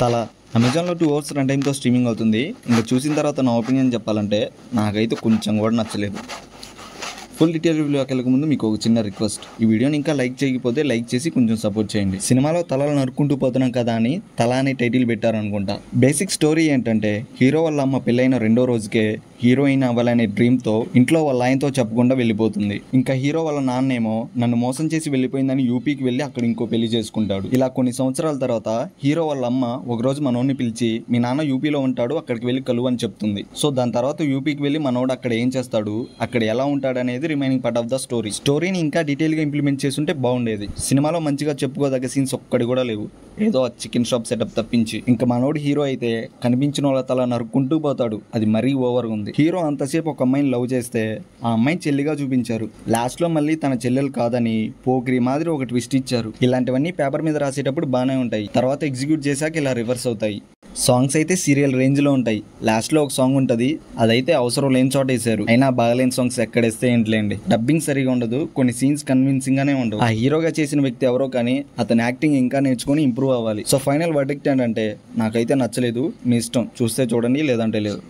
తల అమెజాన్లో 2 hours run టైంతో streaming అవుతుంది. ఇంకా చూసిన తర్వాత నా ఒపీనియన్ చెప్పాలంటే నాకైతే కొంచెం కూడా నచ్చలేదు. ఫుల్ డీటెయిల్ రివ్యూలోకి వెళ్ళక ముందు మీకు ఒక చిన్న రిక్వెస్ట్, ఈ వీడియోని ఇంకా లైక్ చేయకపోతే లైక్ చేసి కొంచెం సపోర్ట్ చేయండి. సినిమాలో తలలు నరుక్కుంటూ పోతున్నాం కదా అని తల అనే టైటిల్ పెట్టారనుకుంటా. బేసిక్ స్టోరీ ఏంటంటే, హీరో వాళ్ళ అమ్మ పెళ్ళైన 2వ రోజుకే హీరోయిన్ అవ్వాలనే డ్రీమ్తో ఇంట్లో వాళ్ళ ఆయనతో చెప్పకుండా వెళ్ళిపోతుంది. ఇంకా హీరో వాళ్ళ నాన్నేమో నన్ను మోసం చేసి వెళ్ళిపోయిందని యూపీకి వెళ్ళి అక్కడ ఇంకో పెళ్లి చేసుకుంటాడు. ఇలా కొన్ని సంవత్సరాల తర్వాత హీరో వాళ్ళ అమ్మ ఒకరోజు మనోడిని పిలిచి, మీ నాన్న యూపీలో ఉంటాడు, అక్కడికి వెళ్ళి కలువు అని చెప్తుంది. సో దాని తర్వాత యూపీకి వెళ్ళి మనోడు అక్కడ ఏం చేస్తాడు, అక్కడ ఎలా ఉంటాడు అనేది remaining part of the story. స్టోరీని ఇంకా డీటెయిల్ గా ఇంప్లిమెంట్ చేస్తుంటే బాగుండేది. సినిమాలో మంచిగా చెప్పుకోదగ్గ సీన్స్ ఒక్కటి కూడా లేవు, ఏదో ఆ చికెన్ షాప్ సెటప్ తప్పించి. ఇంకా మనోడు హీరో అయితే కనిపించిన వాళ్ళ తల నరుక్కుంటూ పోతాడు, అది మరీ ఓవర్గా ఉంది. హీరో అంతసేపు ఒక అమ్మాయిని లవ్ చేస్తే ఆ అమ్మాయిని చెల్లిగా చూపించారు, లాస్ట్ లో మళ్ళీ తన చెల్లెలు కాదని పోకిరి మాదిరి ఒక ట్విస్ట్ ఇచ్చారు. ఇలాంటివన్నీ పేపర్ మీద రాసేటప్పుడు బాగానే ఉంటాయి, తర్వాత ఎగ్జిక్యూట్ చేశాక ఇలా రివర్స్ అవుతాయి. సాంగ్స్ అయితే సీరియల్ రేంజ్ లో ఉంటాయి. లాస్ట్ లో ఒక సాంగ్ ఉంటది, అదైతే అవసరం లేని చోట వేసారు. అయినా బాగలేని సాంగ్స్ ఎక్కడేస్తే ఏంట్లేండి. డబ్బింగ్ సరిగా ఉండదు, కొన్ని సీన్స్ కన్విన్సింగ్ గానే ఉండవు. ఆ హీరోగా చేసిన వ్యక్తి ఎవరో కానీ అతని యాక్టింగ్ ఇంకా నేర్చుకుని ఇంప్రూవ్ అవ్వాలి. సో ఫైనల్ వర్డిక్ట్ ఏంటంటే, నాకైతే నచ్చలేదు. మీ ఇష్టం, చూస్తే చూడండి లేదంటే లేదు.